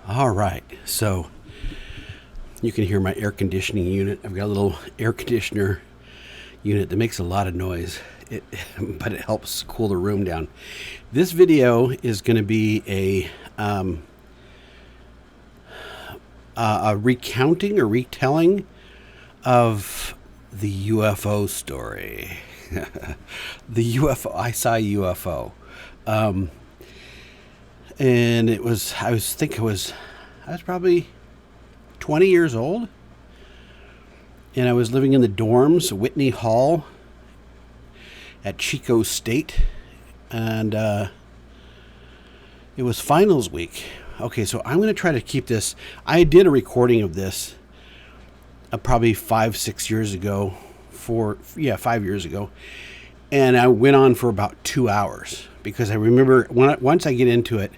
All right, so you can hear my air conditioning unit. I've got a little air conditioner unit that makes a lot of noise, but it helps cool the room down. This video is going to be a recounting or retelling of the UFO story. The UFO, I saw a UFO. And I was probably 20 years old. And I was living in the dorms, Whitney Hall at Chico State. And it was finals week. Okay, so I'm going to try to keep this. I did a recording of this probably 5-6 years ago. 5 years ago. And I went on for about 2 hours because I remember once I get into it,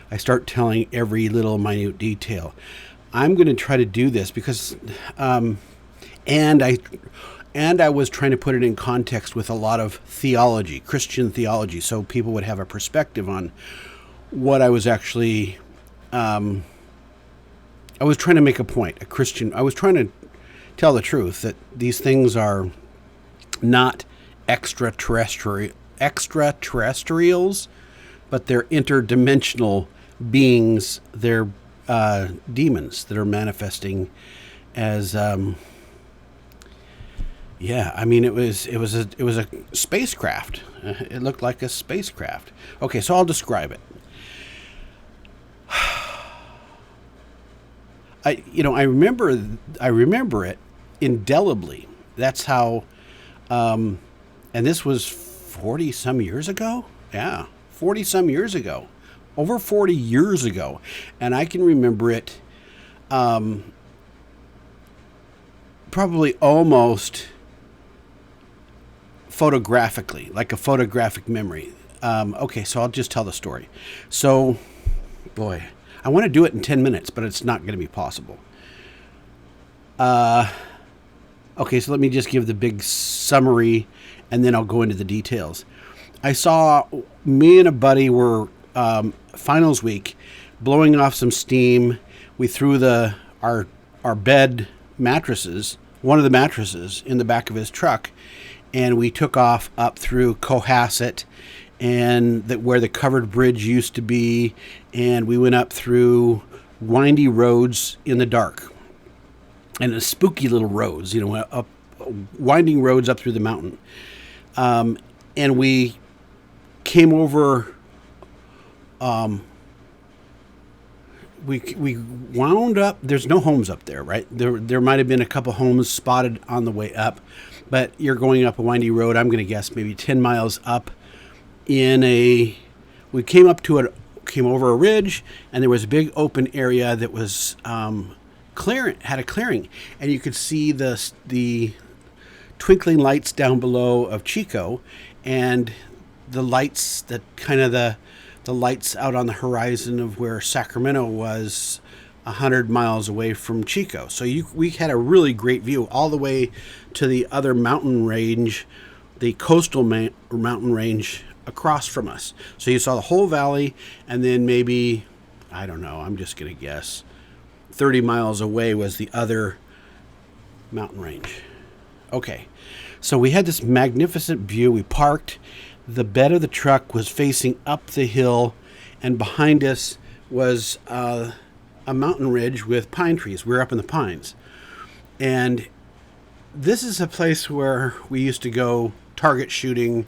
I start telling every little minute detail. I'm going to try to do this because, and I was trying to put it in context with a lot of theology, Christian theology, so people would have a perspective on what I was actually. I was trying to make a point, I was trying to tell the truth that these things are not extraterrestrials, but they're interdimensional beings. They're demons that are manifesting as I mean it was a spacecraft. It looked like a spacecraft. Okay, so I'll describe it. I remember it indelibly. That's how and this was 40 some years ago. Yeah, 40 some years ago. Over 40 years ago. And I can remember it probably almost photographically, like a photographic memory. Okay, so I'll just tell the story. So, boy, I want to do it in 10 minutes, but it's not going to be possible. Okay, so let me just give the big summary, and then I'll go into the details. Me and a buddy were finals week, blowing off some steam. We threw our bed mattresses, one of the mattresses, in the back of his truck, and we took off up through Cohasset, and where the covered bridge used to be, and we went up through windy roads in the dark, and the spooky little roads, up winding roads up through the mountain, and we came over. We wound up. There's no homes up there, right? There might have been a couple homes spotted on the way up, but you're going up a windy road. I'm going to guess maybe 10 miles up. We came over a ridge, and there was a big open area that was had a clearing, and you could see the twinkling lights down below of Chico, and the lights the lights out on the horizon of where Sacramento was 100 miles away from Chico. So we had a really great view all the way to the other mountain range, the coastal mountain range across from us. So you saw the whole valley, and then maybe, I don't know, I'm just going to guess, 30 miles away was the other mountain range. Okay, so we had this magnificent view. We parked. The bed of the truck was facing up the hill, and behind us was a mountain ridge with pine trees. We were up in the pines. And this is a place where we used to go target shooting,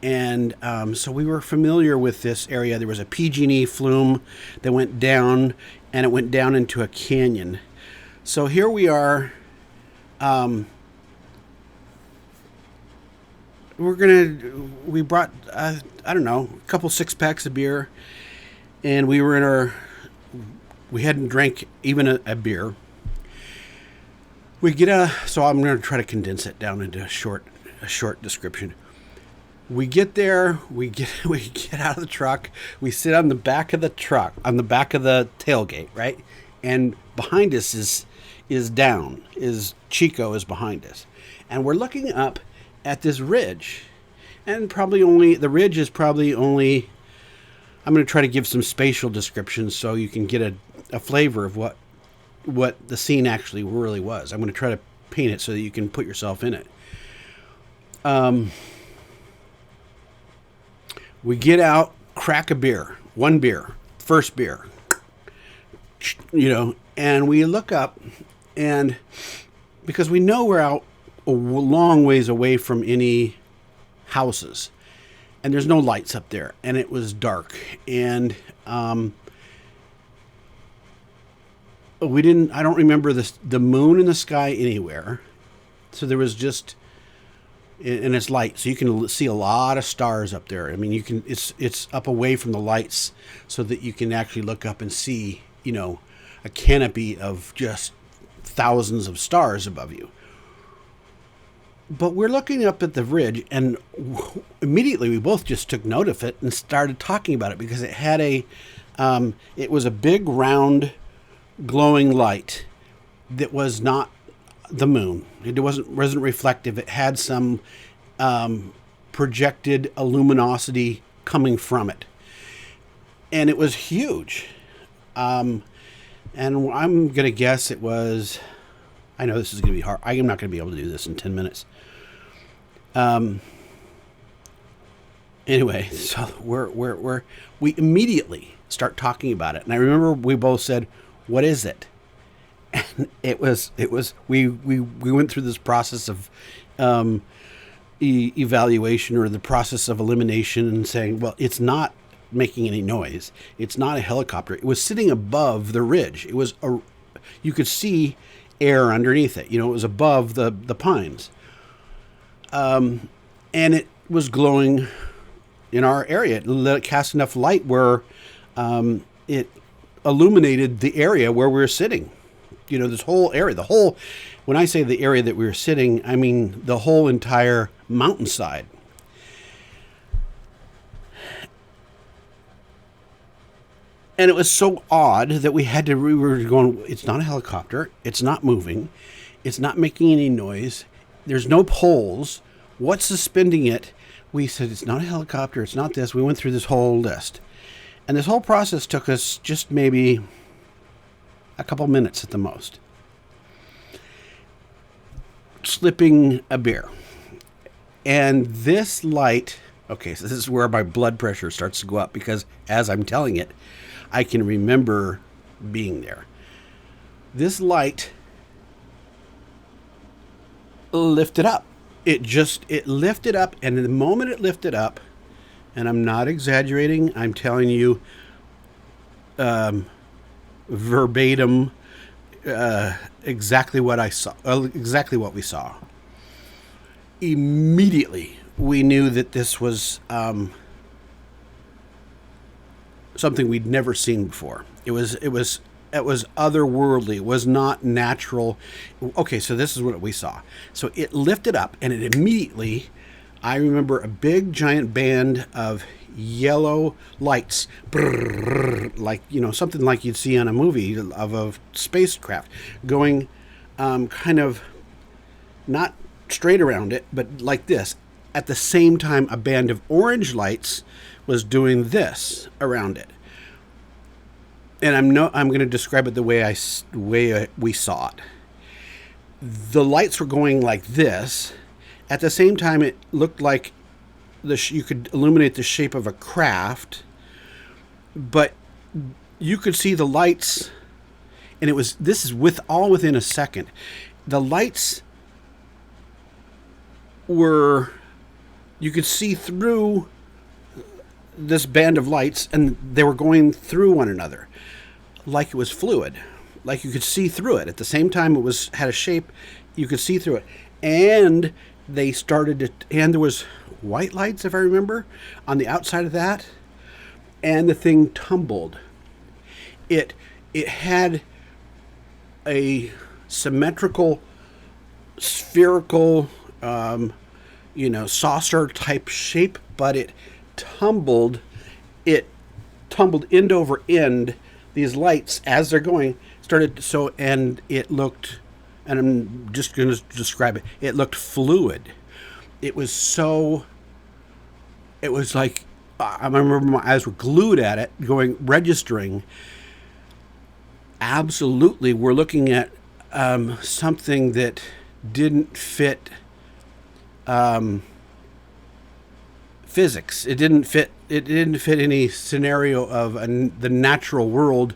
and so we were familiar with this area. There was a PG&E flume that went down, and it went down into a canyon. So here we are. We brought, I don't know, a couple 6-packs of beer, and we hadn't drank even a beer. So I'm going to try to condense it down into a short description. We get there, we get out of the truck, we sit on the back of the truck, on the back of the tailgate, right? And behind us is Chico is behind us. And we're looking up at this ridge, and the ridge is probably only, I'm going to try to give some spatial descriptions so you can get a flavor of what the scene actually really was. I'm going to try to paint it so that you can put yourself in it. We get out, crack a beer, one beer, first beer, and we look up, and because we know we're out a long ways away from any houses, and there's no lights up there, and it was dark, and I don't remember the moon in the sky anywhere, so there was just, and it's light, so you can see a lot of stars up there. I mean, it's up away from the lights so that you can actually look up and see, a canopy of just thousands of stars above you. But we're looking up at the ridge, and immediately we both just took note of it and started talking about it, because it had it was a big round glowing light that was not the moon. It wasn't reflective. It had some projected luminosity coming from it, and it was huge. And I'm gonna guess it was. I know this is gonna be hard. I am not gonna be able to do this in 10 minutes. Anyway, so we immediately start talking about it, and I remember we both said, "What is it?" And it was we went through this process of evaluation, or the process of elimination, and saying, well, it's not making any noise. It's not a helicopter. It was sitting above the ridge. It was you could see air underneath it. It was above the pines. And it was glowing in our area. It cast enough light where it illuminated the area where we were sitting. This whole area, when I say the area that we were sitting, I mean the whole entire mountainside. And it was so odd that we were going, it's not a helicopter, it's not moving, it's not making any noise, there's no poles, what's suspending it? We said, it's not a helicopter, it's not this. We went through this whole list. And this whole process took us just maybe a couple minutes at the most. Slipping a beer. And this light, okay, so this is where my blood pressure starts to go up, because as I'm telling it, I can remember being there. This light lifted up. It lifted up, and the moment it lifted up, and I'm not exaggerating, I'm telling you verbatim exactly what I saw, exactly what we saw. Immediately, we knew that this was something we'd never seen before. It was otherworldly. It was not natural. Okay, so this is what we saw. So it lifted up, and it immediately, I remember a big giant band of yellow lights, like, something like you'd see on a movie of a spacecraft going kind of not straight around it, but like this. At the same time, a band of orange lights was doing this around it. And I'm going to describe it the way we saw it. The lights were going like this. At the same time, it looked like you could illuminate the shape of a craft, but you could see the lights, and this is within a second. The lights you could see through this band of lights, and they were going through one another like it was fluid, like you could see through it. At the same time, had a shape, you could see through it. And they and there was white lights, if I remember, on the outside of that, and the thing tumbled. It had a symmetrical, spherical, saucer type shape, but it tumbled end over end. These lights, as they're going, and it looked, and I'm just going to describe it, it looked fluid. It was like, I remember my eyes were glued at it, registering absolutely, we're looking at something that didn't fit physics. It didn't fit. It didn't fit any scenario of the natural world.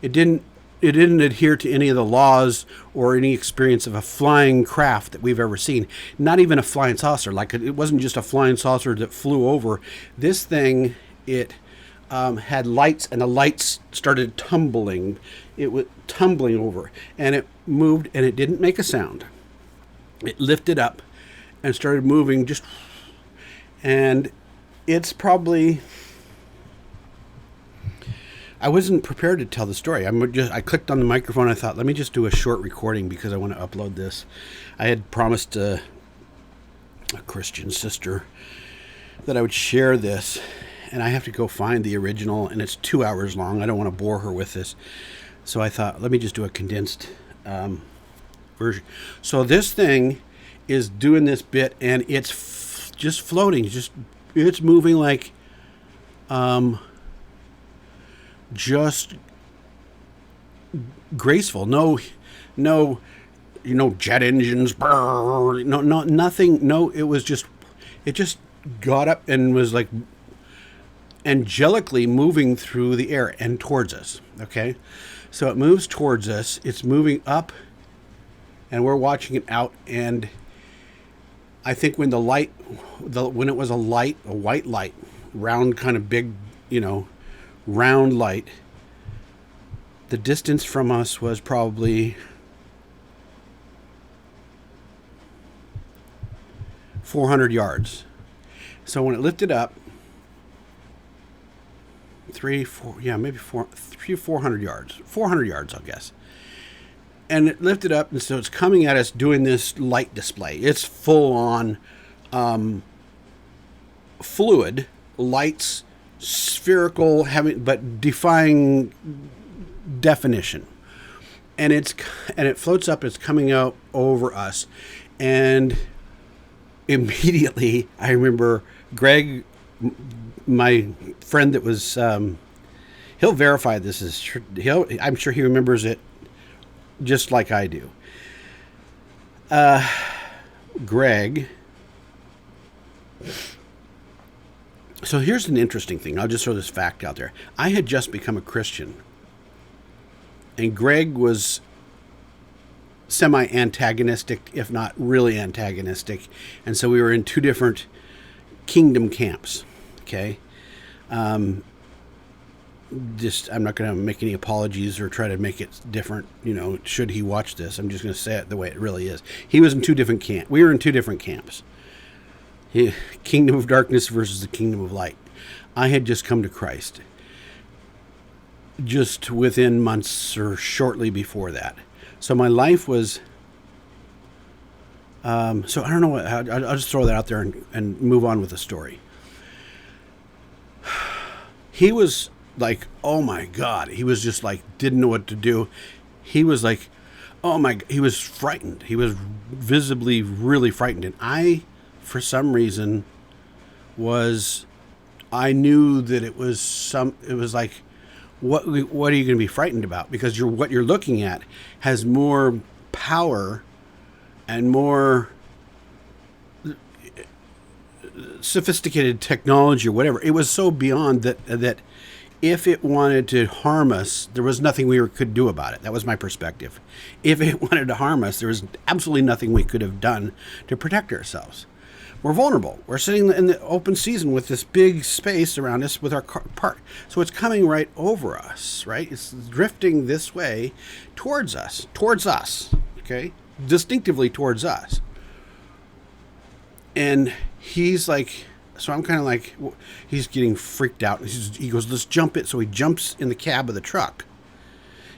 It didn't. It didn't adhere to any of the laws or any experience of a flying craft that we've ever seen. Not even a flying saucer. Like it wasn't just a flying saucer that flew over. This thing, it had lights, and the lights started tumbling. It was tumbling over, and it moved, and it didn't make a sound. It lifted up and started moving, and it's probably. I wasn't prepared to tell the story. I clicked on the microphone. I thought, let me just do a short recording because I want to upload this. I had promised a Christian sister that I would share this, and I have to go find the original, and it's 2 hours long. I don't want to bore her with this. So I thought, let me just do a condensed version. So this thing is doing this bit, and it's just floating. It's moving like... just graceful. No, jet engines. Brrr, no, nothing. No, it just got up and was like angelically moving through the air and towards us. Okay, so it moves towards us. It's moving up, and we're watching it out. And I think when when it was a white light, round, kind of big, round light, the distance from us was probably 400 yards. So when it lifted up, 400 yards. 400 yards, I guess. And it lifted up, and so it's coming at us doing this light display. It's full on fluid, lights, spherical, but defying definition, and it floats up. It's coming out over us, and immediately I remember Greg, my friend that was he'll verify this is true. I'm sure he remembers it just like I do. Greg. So here's an interesting thing. I'll just throw this fact out there. I had just become a Christian, and Greg was semi-antagonistic, if not really antagonistic, and so we were in two different kingdom camps. Okay, I'm not going to make any apologies or try to make it different. Should he watch this, I'm just going to say it the way it really is. He was in two different camps. We were in two different camps. Kingdom of darkness versus the kingdom of light. I had just come to Christ just within months or shortly before that. So my life was so I don't know I'll just throw that out there and move on with the story. He was like, oh my God. He was just like, didn't know what to do. He was like, oh my, he was frightened. He was visibly really frightened. And I, for some reason, I knew that it was like, what are you going to be frightened about? Because what you're looking at has more power and more sophisticated technology or whatever. It was so beyond that if it wanted to harm us, there was nothing we could do about it. That was my perspective. If it wanted to harm us, there was absolutely nothing we could have done to protect ourselves. We're vulnerable. We're sitting in the open season with this big space around us with our part. So it's coming right over us, right? It's drifting this way towards us, okay? Distinctively towards us. And he's like, so I'm kind of like, he's getting freaked out. He goes, let's jump it. So he jumps in the cab of the truck.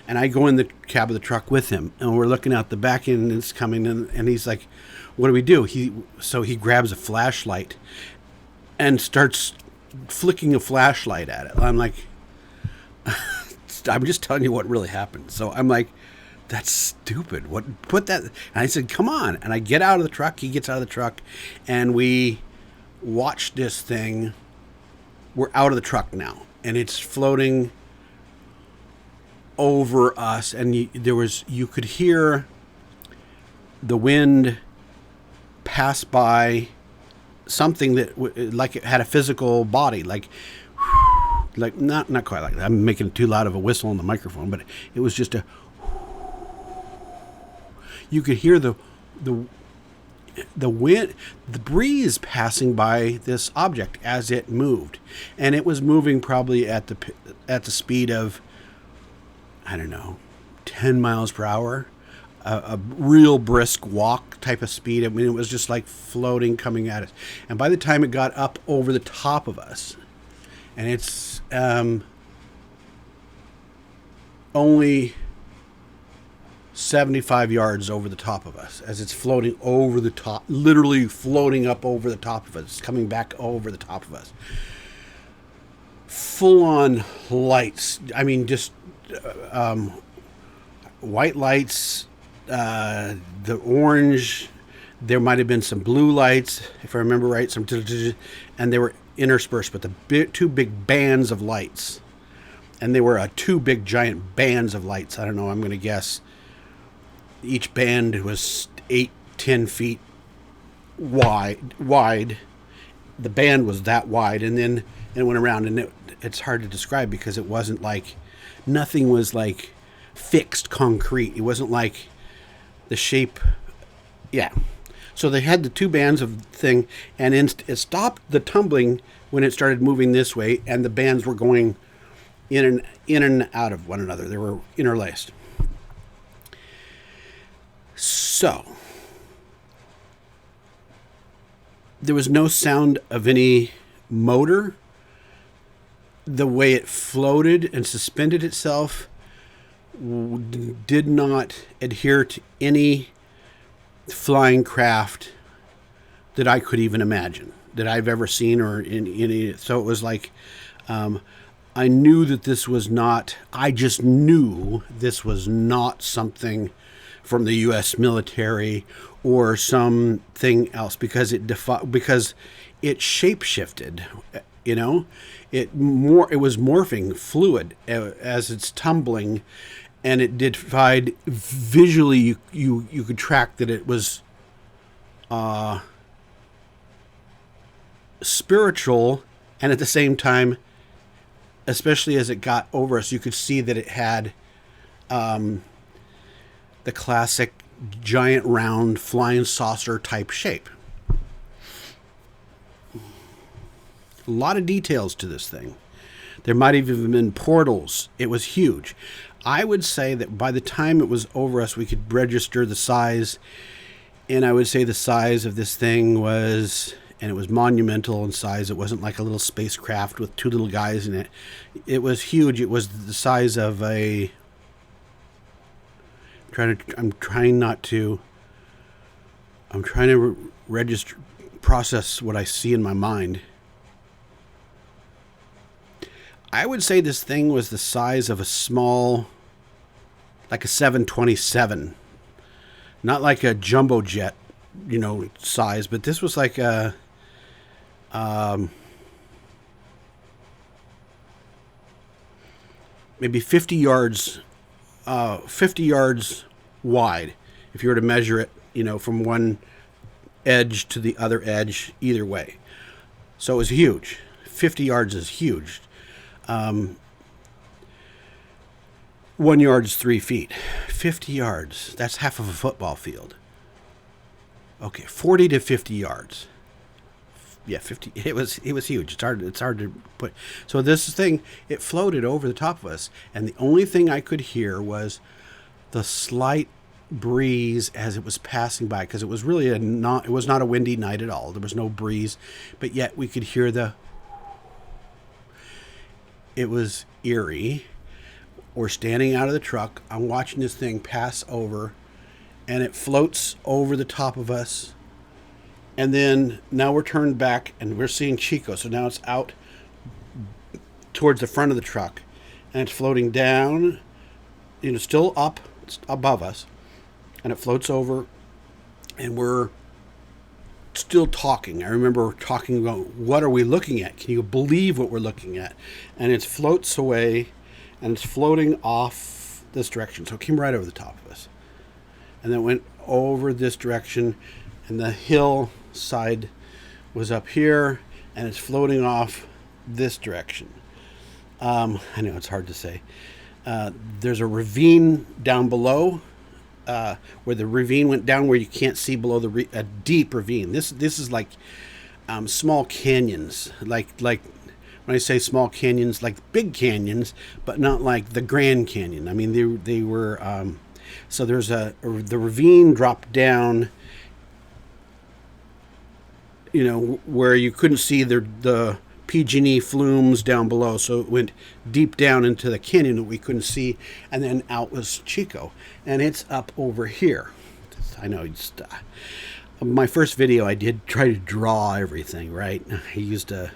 And I go in the cab of the truck with him. And we're looking out the back end, and it's coming. And he's like, what do we do? So he grabs a flashlight and starts flicking a flashlight at it. I'm like, I'm just telling you what really happened. So I'm like, that's stupid. Put that. And I said, come on. And I get out of the truck. He gets out of the truck, and we watch this thing. We're out of the truck now, and it's floating over us, and you could hear the wind pass by something that like it had a physical body, like not quite like that. I'm making too loud of a whistle on the microphone, but it was just a. You could hear the wind, the breeze passing by this object as it moved, and it was moving probably at the speed of, I don't know, 10 miles per hour, a real brisk walk type of speed. I mean, it was just like floating, coming at us. And by the time it got up over the top of us, and it's only 75 yards over the top of us as it's floating over the top, literally floating up over the top of us, coming back over the top of us. Full on lights. I mean, just white lights, the orange. There might have been some blue lights, if I remember right, and they were interspersed, but two big bands of lights. And they were two big giant bands of lights. I don't know, I'm going to guess each band was 8-10 feet wide. The band was that wide, and then it went around, and it's hard to describe because it wasn't like, nothing was like fixed concrete. It wasn't like the shape. Yeah. So they had the two bands of thing, and it stopped the tumbling when it started moving this way, and the bands were going in and out of one another. They were interlaced. So there was no sound of any motor. The way it floated and suspended itself did not adhere to any flying craft that I could even imagine, that I've ever seen, or in any. So it was like, I knew that this was not, I just knew this was not something from the U.S. military or something else, because because it shape-shifted, you know, it was morphing fluid as it's tumbling, and it defied visually. You could track that it was spiritual, and at the same time, especially as it got over us, you could see that it had the classic giant round flying saucer type shape. A lot of details to this thing. There might have even been portals. It was huge. I would say that by the time it was over us, we could register the size, and I would say the size of this thing was, and it was monumental in size. It wasn't like a little spacecraft with two little guys in it. It was huge. It was the size of a, I'm trying to register, process what I see in my mind. I would say this thing was the size of a small, like a 727, not like a jumbo jet, size, but this was like a, maybe 50 yards wide, if you were to measure it, from one edge to the other edge, either way. So it was huge. 50 yards is huge. 1 yard is 3 feet. 50 yards, that's half of a football field. Okay, 40 to 50 yards. Yeah, 50. It was huge. It's hard to put. So this thing, it floated over the top of us, and the only thing I could hear was the slight breeze as it was passing by, because it was really it was not a windy night at all. There was no breeze, but yet we could hear it was eerie. We're standing out of the truck. I'm watching this thing pass over, and it floats over the top of us. And then now we're turned back and we're seeing Chico. So now it's out towards the front of the truck, and it's floating down, still up above us, and it floats over, and we're still talking. I remember talking about, what are we looking at? Can you believe what we're looking at? And it floats away, and it's floating off this direction. So it came right over the top of us. And then went over this direction, and the hillside was up here, and it's floating off this direction. I know it's hard to say. There's a ravine down below, where the ravine went down, where you can't see below a deep ravine. This is like small canyons, like when I say small canyons, like big canyons, but not like the Grand Canyon. I mean, they were. So there's the ravine dropped down, where you couldn't see the PG&E flumes down below, so it went deep down into the canyon that we couldn't see, and then out was Chico, and it's up over here. I know, my first video I did try to draw everything, right? I used a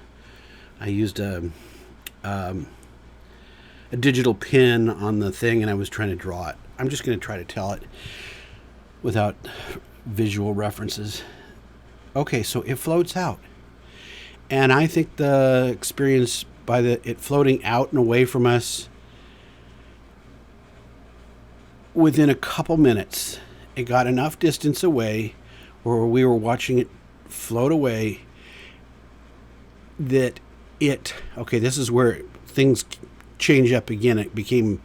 digital pen on the thing, and I was trying to draw it. I'm just going to try to tell it without visual references. Okay, so it floats out. And I think the experience by it floating out and away from us, within a couple minutes, it got enough distance away where we were watching it float away that this is where things change up again. It became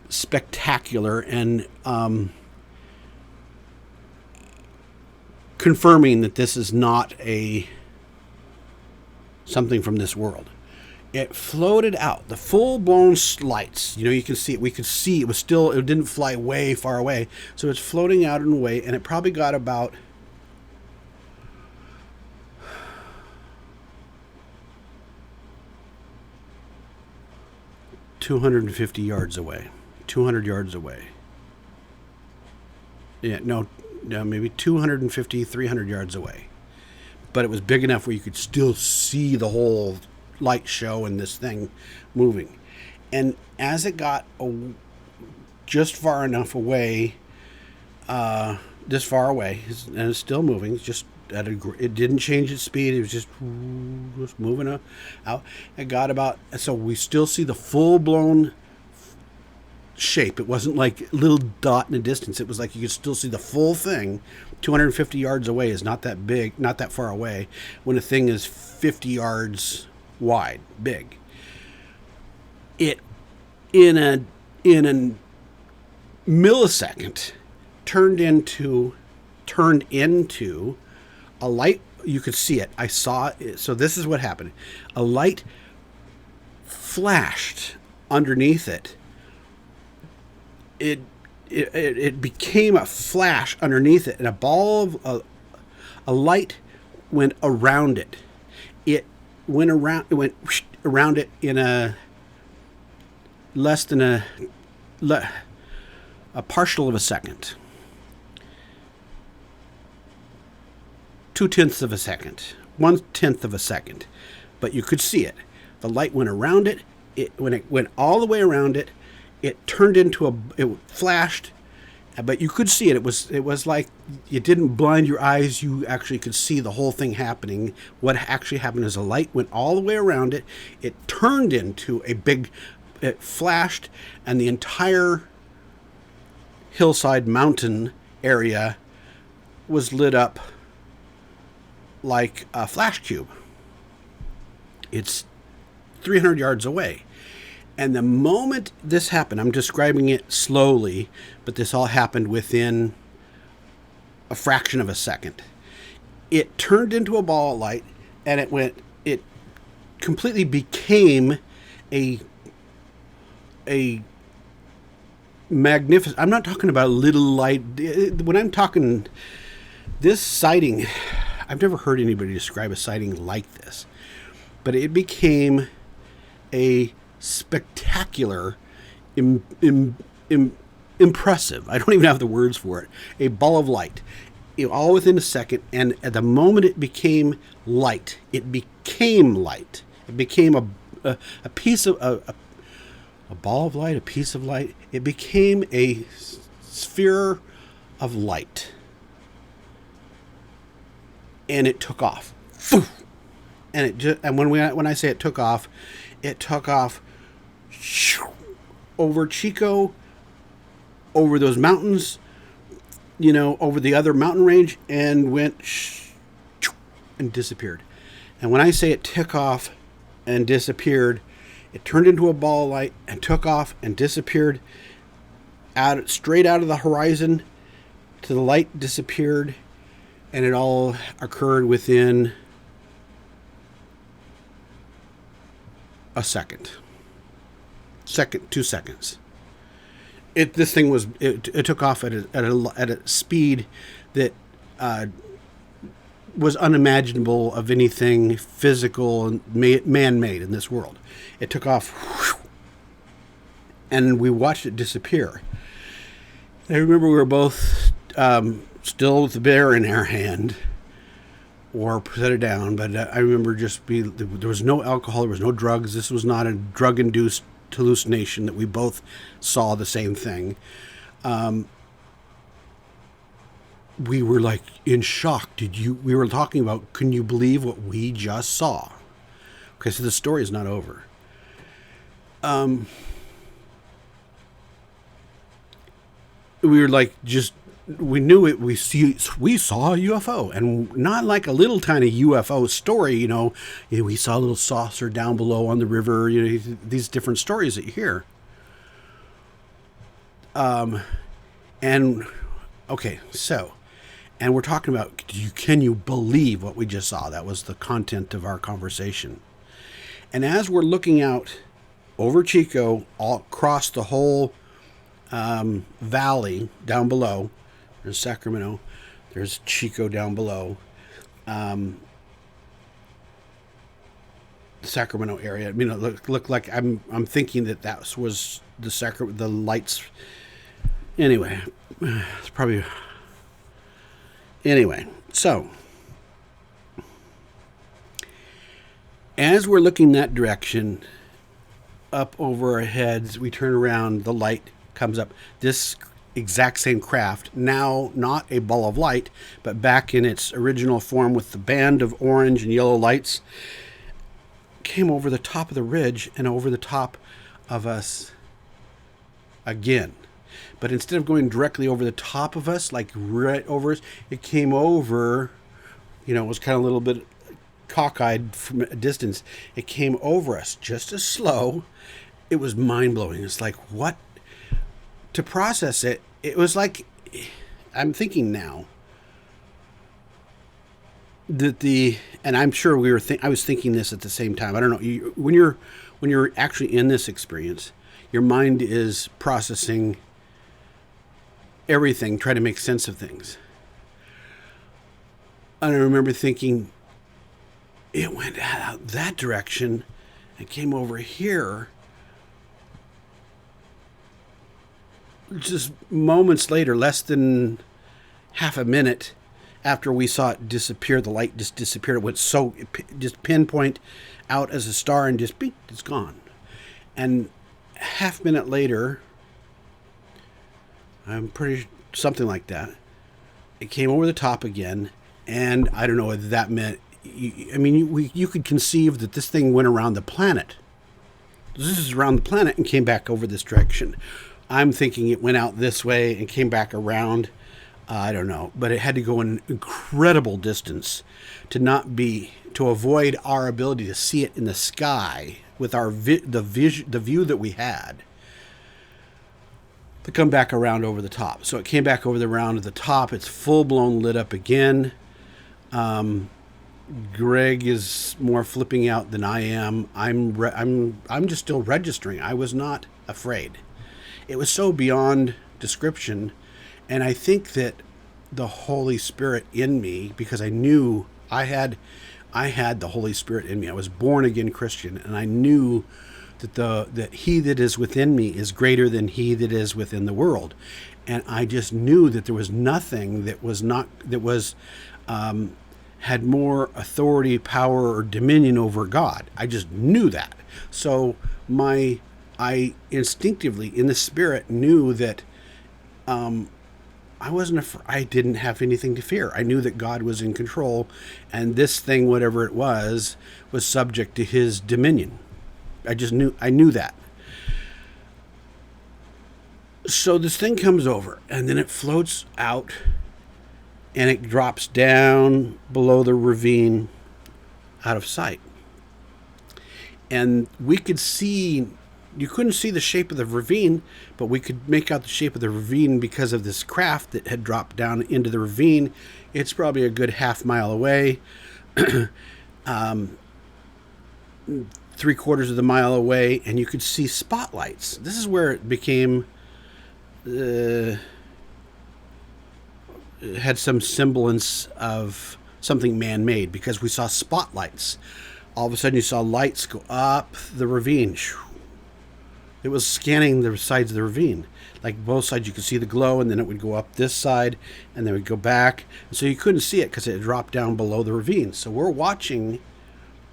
spectacular and confirming that this is not something from this world. It floated out, the full-blown lights. You can see it. We could see it didn't fly way far away. So it's floating out and away, and it probably got about 250 yards away. 200 yards away. Yeah, no, maybe 250, 300 yards away. But it was big enough where you could still see the whole light show and this thing moving. And as it got just far enough away, this far away, and it's still moving, it's just it didn't change its speed, it was just moving out. It got about, so we still see the full-blown shape. It wasn't like a little dot in the distance. It was like you could still see the full thing. 250 yards away is not that big, not that far away, when a thing is 50 yards wide, big. It, in a millisecond, turned into a light. You could see it. I saw it. So this is what happened. A light flashed underneath it. It became a flash underneath it, and a ball of a light went around it. It went around it in a less than a partial of a second. 0.2 of a second, 1/10 of a second, but you could see it. The light went around it. When it went all the way around it, it turned into it flashed, but you could see it. It was like it didn't blind your eyes. You actually could see the whole thing happening. What actually happened is the light went all the way around it. It turned into it flashed, and the entire hillside mountain area was lit up like a flash cube. It's 300 yards away. And the moment this happened, I'm describing it slowly, but this all happened within a fraction of a second. It turned into a ball of light, and it completely became a magnificent, I'm not talking about a little light. When I'm talking this sighting, I've never heard anybody describe a sighting like this, but it became a spectacular, impressive, I don't even have the words for it, a ball of light, all within a second. And at the moment it became light, it became a piece of a ball of light, a piece of light. It became a sphere of light, and it took off. And when I say it took off over Chico, over those mountains, over the other mountain range, and went and disappeared. And when I say it took off and disappeared, it turned into a ball of light and took off and disappeared straight out of the horizon to the light disappeared, and it all occurred within a second, 2 seconds. This thing was it took off at a speed that was unimaginable of anything physical and man-made in this world. It took off, and we watched it disappear. I remember we were both still with the bear in our hand, or set it down. But I remember there was no alcohol, there was no drugs. This was not a drug-induced hallucination that we both saw the same thing. We were like in shock. We were talking about, can you believe what we just saw? Okay, so the story is not over. We were like, we knew it. We saw a UFO, and not like a little tiny UFO story. We saw a little saucer down below on the river. These different stories that you hear. And okay, so, and we're talking about, can you believe what we just saw? That was the content of our conversation. And as we're looking out over Chico, all across the whole valley down below, there's Sacramento, there's Chico down below, the Sacramento area. It looked like I'm thinking that was the lights. Anyway, it's probably. Anyway, so as we're looking that direction, up over our heads, we turn around, the light comes up. This exact same craft, now not a ball of light, but back in its original form with the band of orange and yellow lights, came over the top of the ridge and over the top of us again. But instead of going directly over the top of us, like right over us, it came over, it was kind of a little bit cockeyed from a distance. It came over us just as slow. It was mind-blowing. It's like, what? To process it, it was like, I'm thinking now that and I'm sure I was thinking this at the same time. I don't know. When you're actually in this experience, your mind is processing everything, trying to make sense of things. And I remember thinking, it went out that direction and came over here. Just moments later, less than half a minute after we saw it disappear, the light just disappeared. It went just pinpoint out as a star and just beep, it's gone. And half minute later, I'm pretty something like that, it came over the top again, and I don't know what that meant. You could conceive that this thing went around the planet. This is around the planet and came back over this direction. I'm thinking it went out this way and came back around. I don't know, but it had to go an incredible distance to avoid our ability to see it in the sky with the view that we had, to come back around over the top. So it came back over the round of the top. It's full blown lit up again. Greg is more flipping out than I am. I'm just still registering. I was not afraid. It was so beyond description, and I think that the Holy Spirit in me, because I knew I had the Holy Spirit in me. I was born again Christian, and I knew that he that is within me is greater than he that is within the world. And I just knew that there was nothing had more authority, power, or dominion over God. I just knew that. So I instinctively in the spirit knew that I didn't have anything to fear. I knew that God was in control, and this thing, whatever it was subject to his dominion. I knew that. So this thing comes over, and then it floats out, and it drops down below the ravine out of sight. And we could see, you couldn't see the shape of the ravine, but we could make out the shape of the ravine because of this craft that had dropped down into the ravine. It's probably a good half-mile away, 3/4 of the mile away, and you could see spotlights. This is where it became, it had some semblance of something man-made, because we saw spotlights. All of a sudden you saw lights go up the ravine. It was scanning the sides of the ravine. Like both sides you could see the glow, and then it would go up this side, and then it would go back. And so you couldn't see it because it dropped down below the ravine. So we're watching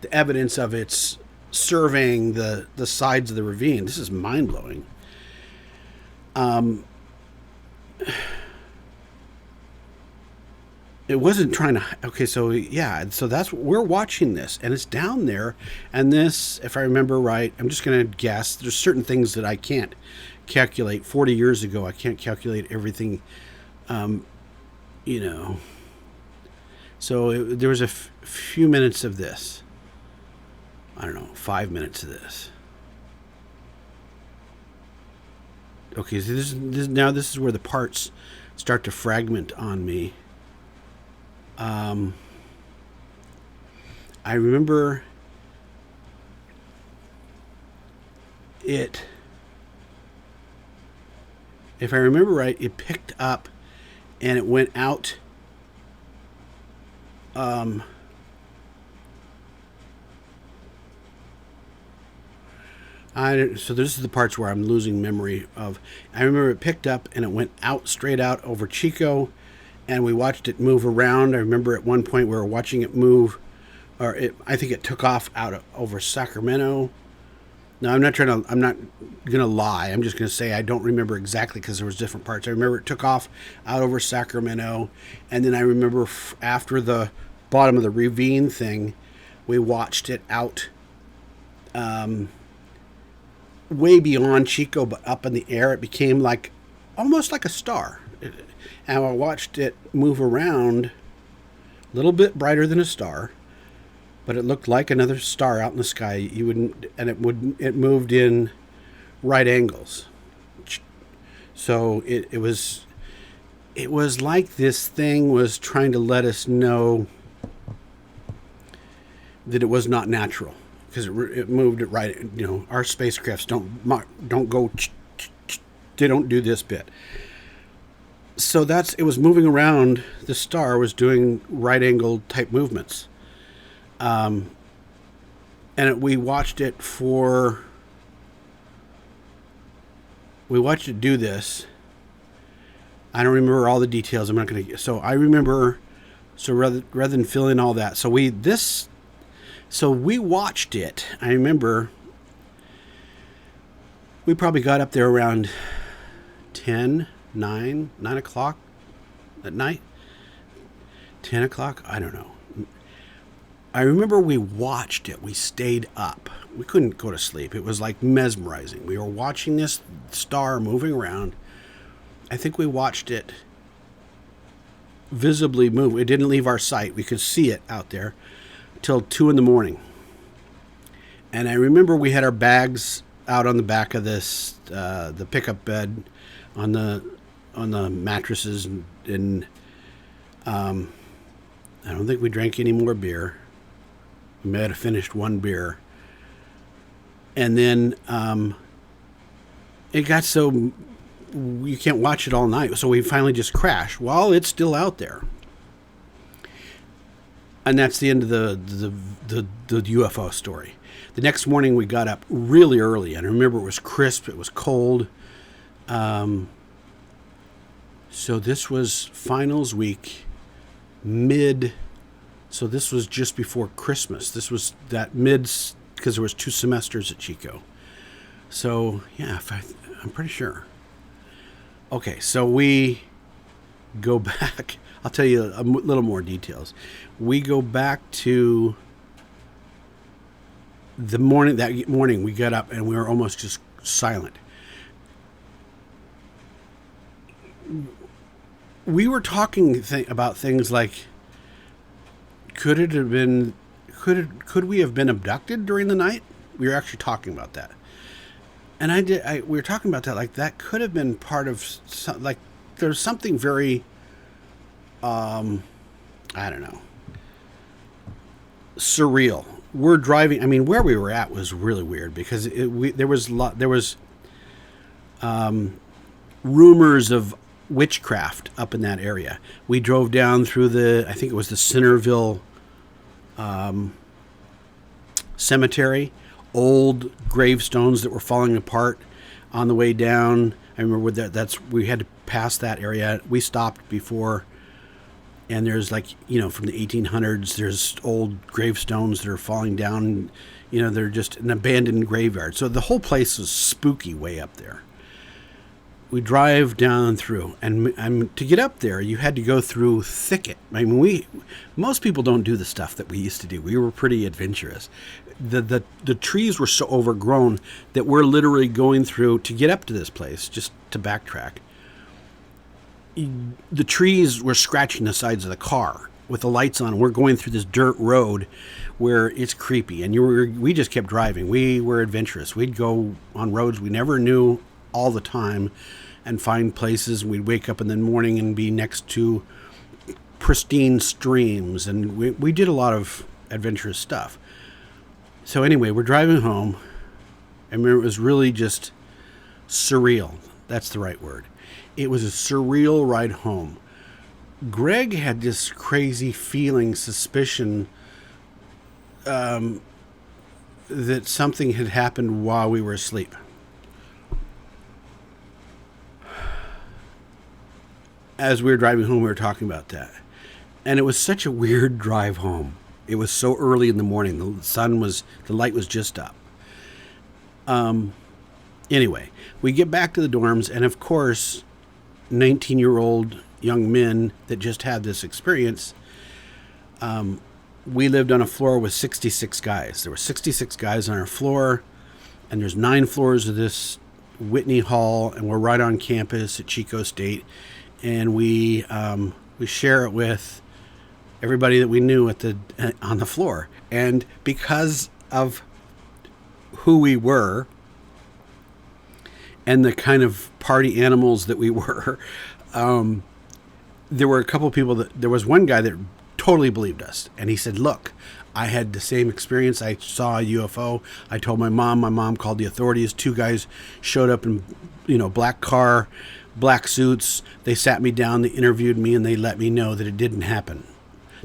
the evidence of its surveying the sides of the ravine. This is mind-blowing. It wasn't trying to. Okay, so yeah, so that's, we're watching this, and it's down there. And this, if I remember right, I'm just going to guess. There's certain things that I can't calculate. 40 years ago, I can't calculate everything. You know. So there was a few minutes of this. I don't know, 5 minutes of this. Okay, so now this is where the parts start to fragment on me. I remember it, if I remember right, it picked up and it went out. So this is the parts where I'm losing memory of. I remember it picked up and it went out, straight out over Chico, and we watched it move around. I remember at one point we were watching it move, or I think it took off over Sacramento. No, I'm not gonna lie. I'm just gonna say I don't remember exactly, because there was different parts. I remember it took off out over Sacramento, and then I remember after the bottom of the ravine thing, we watched it out, way beyond Chico, but up in the air. It became like almost like a star. And I watched it move around, a little bit brighter than a star, but it looked like another star out in the sky. It moved in right angles. So it was like this thing was trying to let us know that it was not natural, because it moved it right. You know, our spacecrafts don't go. They don't do this bit. So it was moving around. The star was doing right angle type movements. We watched it do this. I don't remember all the details. I'm not going to. So I remember. So rather than fill in all that, so we watched it. I remember we probably got up there around 9 o'clock at night. 10 o'clock? I don't know. I remember we watched it. We stayed up. We couldn't go to sleep. It was like mesmerizing. We were watching this star moving around. I think we watched it visibly move. It didn't leave our sight. We could see it out there till 2 in the morning. And I remember we had our bags out on the back of this, the pickup bed, on the mattresses, and I don't think we drank any more beer. We might have finished one beer. And then it got so you can't watch it all night, so we finally just crashed while it's still out there. And that's the end of the UFO story. The next morning we got up really early, and I remember it was crisp, it was cold. So this was finals week, so this was just before Christmas. This was that because there was 2 semesters at Chico. So yeah, I'm pretty sure. Okay, so we go back. I'll tell you a little more details. We go back to the morning. That morning we got up and we were almost just silent. we were talking about things like, could it have been, could we have been abducted during the night? We were actually talking about that. And we were talking about that, like that could have been part of like, there's something very, I don't know, surreal. We're driving. I mean, where we were at was really weird because there was rumors of witchcraft up in that area. We drove down through I think it was the Centerville cemetery, old gravestones that were falling apart on the way down. I remember we had to pass that area. We stopped before, and there's like, from the 1800s, there's old gravestones that are falling down. They're just an abandoned graveyard. So the whole place was spooky way up there. We drive down through, and to get up there, you had to go through thicket. I mean, most people don't do the stuff that we used to do. We were pretty adventurous. The trees were so overgrown that we're literally going through to get up to this place, just to backtrack. The trees were scratching the sides of the car with the lights on. We're going through this dirt road where it's creepy, and we just kept driving. We were adventurous. We'd go on roads we never knew all the time and find places. We'd wake up in the morning and be next to pristine streams, and we did a lot of adventurous stuff. So anyway, we're driving home, and it was really just surreal. That's the right word. It was a surreal ride home. Greg had this crazy feeling, suspicion, that something had happened while we were asleep. As we were driving home, we were talking about that. And it was such a weird drive home. It was so early in the morning. The light was just up. Anyway, we get back to the dorms, and of course, 19-year-old young men that just had this experience, we lived on a floor with 66 guys. There were 66 guys on our floor, and there's 9 floors of this Whitney Hall, and we're right on campus at Chico State. And we share it with everybody that we knew on the floor. And because of who we were and the kind of party animals that we were, there were a couple of people there was one guy that totally believed us. And he said, look, I had the same experience. I saw a UFO. I told my mom. My mom called the authorities. 2 guys showed up in, black car, black suits. They sat me down, they interviewed me, and they let me know that it didn't happen.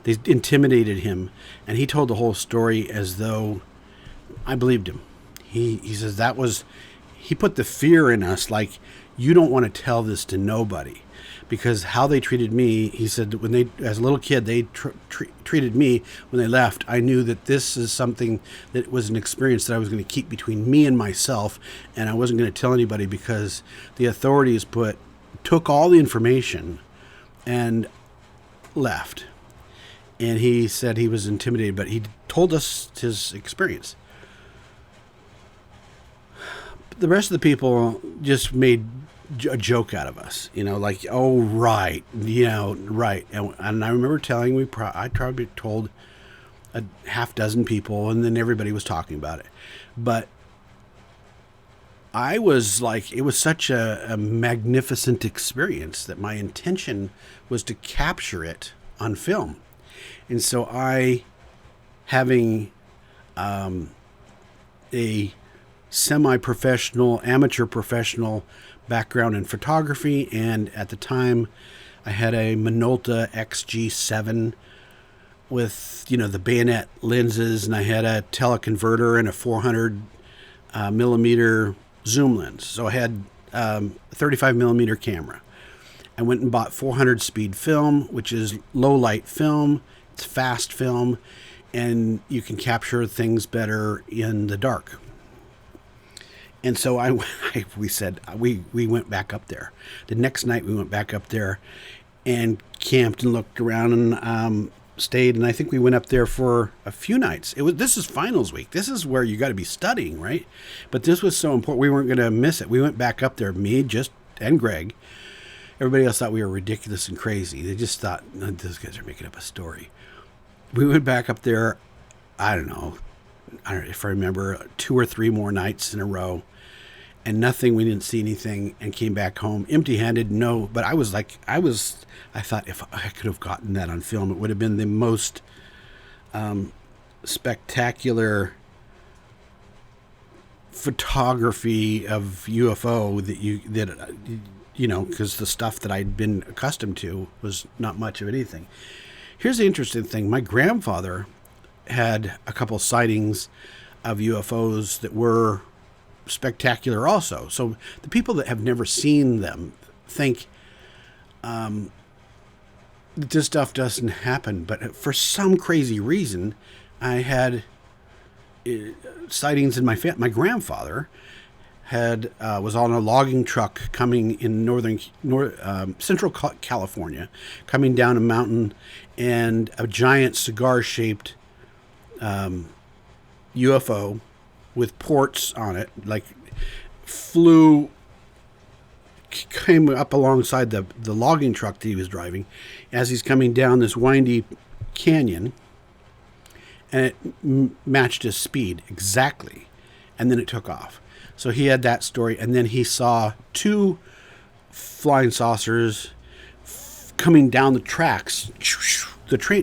They intimidated him, and he told the whole story as though I believed him. He says he put the fear in us, like, you don't want to tell this to nobody, because how they treated me, he said, that as a little kid, they treated me when they left. I knew that this is something that was an experience that I was going to keep between me and myself, and I wasn't going to tell anybody because the authorities took all the information and left. And he said he was intimidated, but he told us his experience. The rest of the people just made a joke out of us, like, oh, right, right. And I remember I probably told a half dozen people, and then everybody was talking about it. But I was like, it was such a magnificent experience that my intention was to capture it on film. And so having a semi-professional, amateur professional background in photography, and at the time I had a Minolta XG7 with the bayonet lenses, and I had a teleconverter and a 400 millimeter zoom lens. So I had a 35 millimeter camera. I went and bought 400 speed film, which is low light film. It's fast film, and you can capture things better in the dark. And so we went back up there. The next night we went back up there and camped and looked around and stayed. And I think we went up there for a few nights. This is finals week. This is where you got to be studying, right? But this was so important. We weren't going to miss it. We went back up there, me, and Greg. Everybody else thought we were ridiculous and crazy. They just thought, "No, those guys are making up a story." We went back up there, I don't know if I remember, 2 or 3 more nights in a row, and nothing. We didn't see anything, and came back home empty-handed. No, but I thought if I could have gotten that on film, it would have been the most spectacular photography of UFO because the stuff that I'd been accustomed to was not much of anything. Here's the interesting thing. My grandfather had a couple sightings of UFOs that were spectacular also. So the people that have never seen them think this stuff doesn't happen. But for some crazy reason, I had sightings in my family. My grandfather was on a logging truck coming in central California, coming down a mountain, and a giant cigar-shaped UFO with ports on it, came up alongside the logging truck that he was driving as he's coming down this windy canyon, and it matched his speed exactly, and then it took off. So he had that story, and then he saw 2 flying saucers coming down the tracks,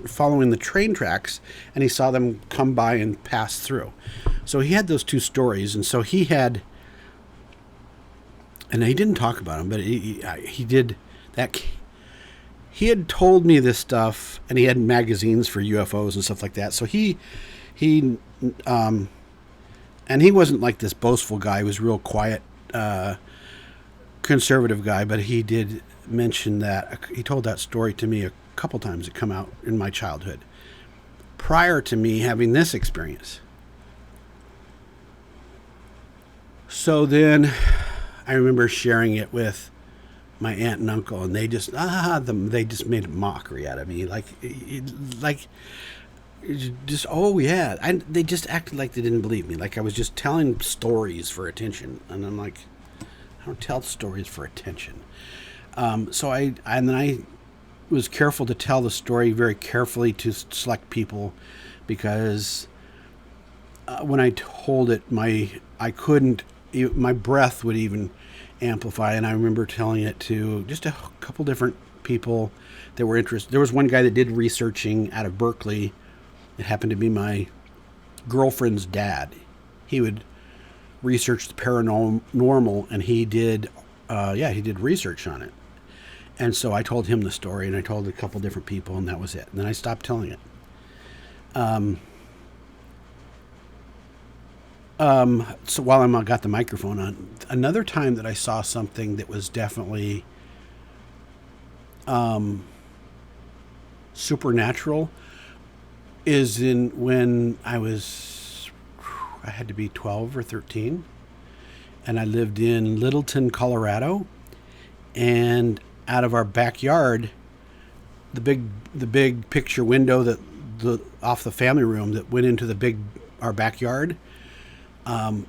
following the train tracks, and he saw them come by and pass through. So he had those 2 stories, and so he had, and he didn't talk about them, but he did that. He had told me this stuff, and he had magazines for UFOs and stuff like that. So he and he wasn't like this boastful guy. He was a real quiet, conservative guy, but he did mention that. He told that story to me a couple times. It come out in my childhood, prior to me having this experience. So then I remember sharing it with my aunt and uncle, and they just made a mockery out of me, they just acted like they didn't believe me, like I was just telling stories for attention, and I'm like, I don't tell stories for attention. So I was careful to tell the story very carefully to select people, because when I told it, my breath would even amplify, and I remember telling it to just a couple different people that were interested. There was one guy that did researching out of Berkeley. It happened to be my girlfriend's dad. He would research the paranormal, and he did research on it. And so I told him the story, and I told a couple different people, and that was it. And then I stopped telling it. So while I got the microphone on, another time that I saw something that was definitely supernatural is when I had to be 12 or 13, and I lived in Littleton, Colorado, and out of our backyard, the big picture window off the family room that went into our backyard, you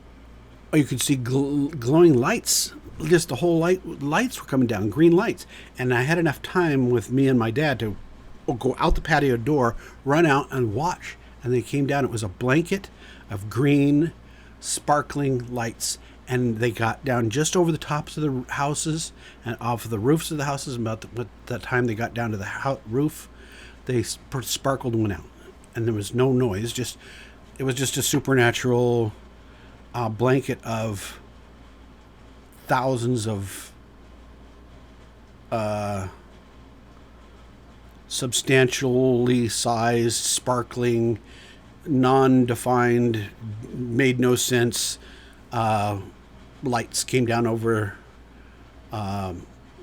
could see glowing lights. Just the whole lights were coming down, green lights. And I had enough time with me and my dad to go out the patio door, run out and watch. And they came down. It was a blanket of green, sparkling lights. And they got down just over the tops of the houses and off of the roofs of the houses. About the time they got down to the roof, they sparkled and went out. And there was no noise. It was just a supernatural blanket of thousands of substantially sized, sparkling, non-defined, made no sense lights came down over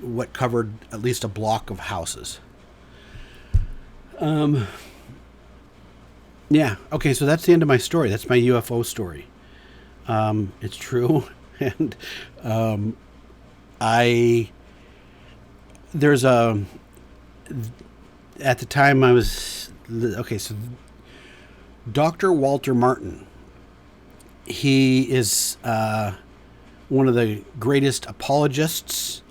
what covered at least a block of houses. Yeah. Okay. So that's the end of my story. That's my UFO story. It's true. And at the time I was, okay, so Dr. Walter Martin, he is one of the greatest apologetics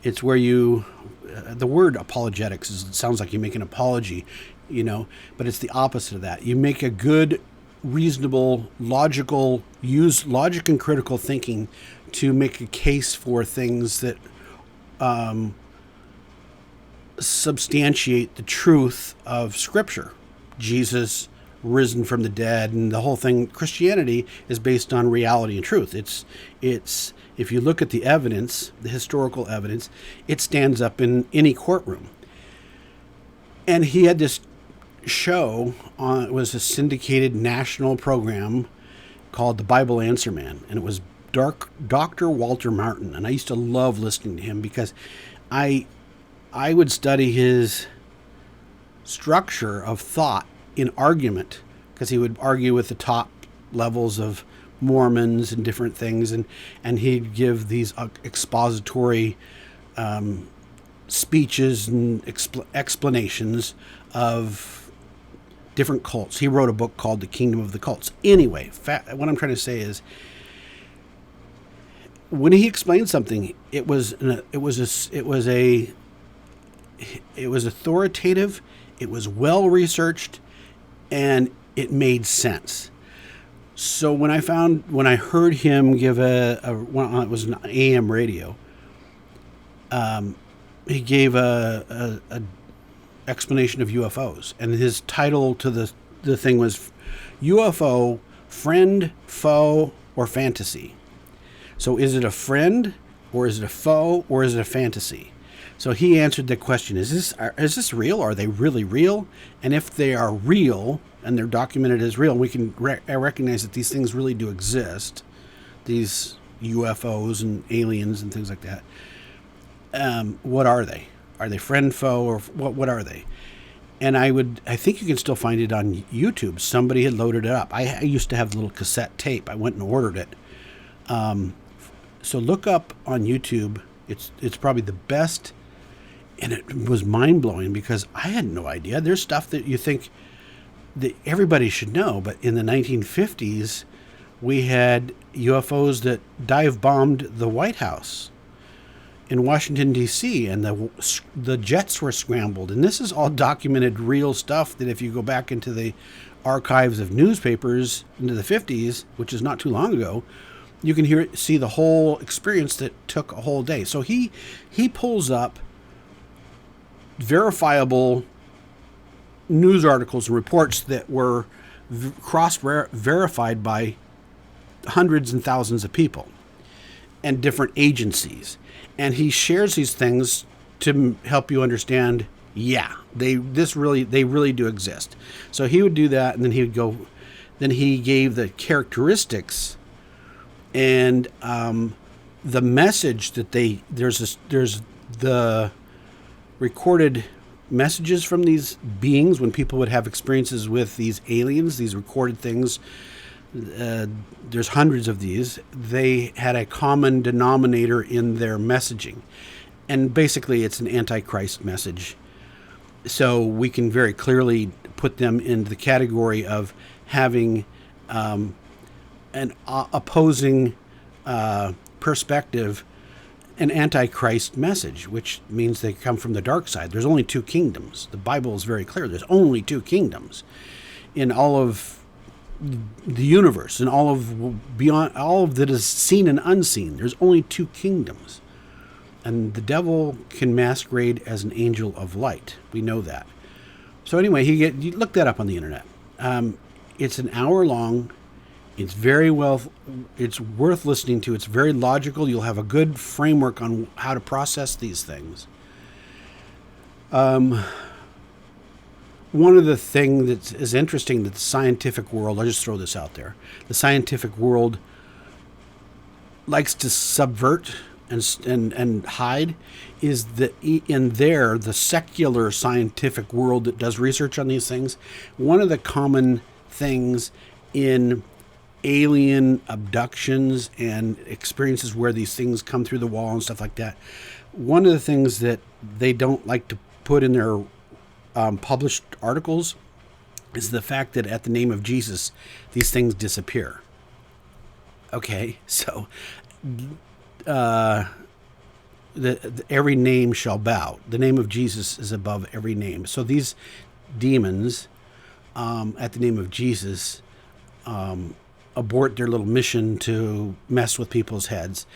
It's where you, the word apologetics it sounds like you make an apology, but it's the opposite of that. You make a good, reasonable, logical, use logic and critical thinking to make a case for things that substantiate the truth of Scripture. Jesus risen from the dead, and the whole thing. Christianity is based on reality and truth. It's if you look at the evidence, the historical evidence, it stands up in any courtroom. And he had this show on, it was a syndicated national program called The Bible Answer Man, and it was Dr. Walter Martin, and I used to love listening to him because I would study his structure of thought in argument, because he would argue with the top levels of Mormons and different things, and he'd give these expository speeches and explanations of different cults. He wrote a book called The Kingdom of the Cults. Anyway, what I'm trying to say is, when he explained something, it was authoritative, it was well researched, and it made sense. So when I heard him give it was an AM radio, he gave a explanation of UFOs, and his title to the thing was UFO: Friend, Foe, or Fantasy. So is it a friend, or is it a foe, or is it a fantasy? So he answered the question: Is this real? Are they really real? And if they are real and they're documented as real, we can recognize that these things really do exist, these UFOs and aliens and things like that. What are they? Are they friend, foe, or what are they? And I think you can still find it on YouTube. Somebody had loaded it up. I used to have the little cassette tape. I went and ordered it. So look up on YouTube. It's probably the best, and it was mind-blowing because I had no idea. There's stuff that you think that everybody should know, but in the 1950s, we had UFOs that dive-bombed the White House in Washington, D.C., and the jets were scrambled. And this is all documented real stuff that if you go back into the archives of newspapers into the 50s, which is not too long ago, you can see the whole experience that took a whole day. So he pulls up verifiable news articles and reports that were cross-verified by hundreds and thousands of people and different agencies. And he shares these things to help you understand, they really do exist. So he would do that, and then he gave the characteristics and the message that there's the recorded messages from these beings when people would have experiences with these aliens, these recorded things. There's hundreds of these. They had a common denominator in their messaging, and basically it's an antichrist message. So we can very clearly put them in the category of having an opposing perspective, an antichrist message, which means they come from the dark side. There's only two kingdoms. The Bible is very clear. There's only two kingdoms in all of the universe, and all of that is seen and unseen. There's only two kingdoms, and the devil can masquerade as an angel of light. We know that. So anyway, you look that up on the internet. It's an hour long. It's it's worth listening to. It's very logical. You'll have a good framework on how to process these things. One of the things that is interesting that the scientific world, I'll just throw this out there, the scientific world likes to subvert and hide, is that in the secular scientific world that does research on these things, one of the common things in alien abductions and experiences where these things come through the wall and stuff like that, one of the things that they don't like to put in their published articles is the fact that at the name of Jesus, these things disappear. Okay, so every name shall bow. The name of Jesus is above every name. So these demons, at the name of Jesus, abort their little mission to mess with people's heads.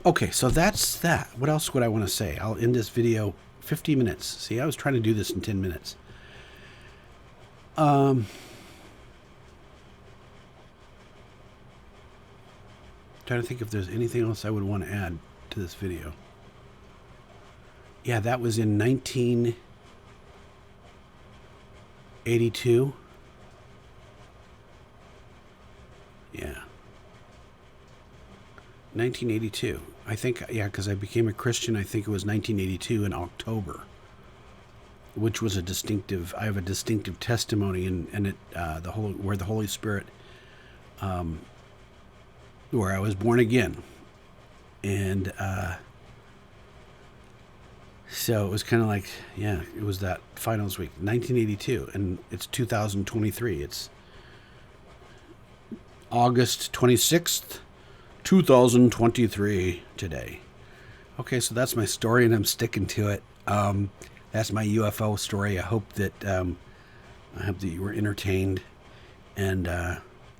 Okay, so that's that. What else would I want to say? I'll end this video 50 minutes. See, I was trying to do this in 10 minutes. Trying to think if there's anything else I would want to add to this video. Yeah, that was in 1982. Yeah. 1982. I think, yeah, because I became a Christian, I think it was 1982 in October, which was a distinctive, I have a distinctive testimony, and it, where the Holy Spirit, where I was born again. And, so it was kind of like, yeah, it was that finals week, 1982, and it's 2023. It's August 26th, 2023 today. Okay, so that's my story, and I'm sticking to it. That's my UFO story. I hope that you were entertained. And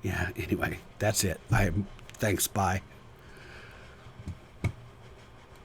yeah, anyway, that's it. Thanks. Bye.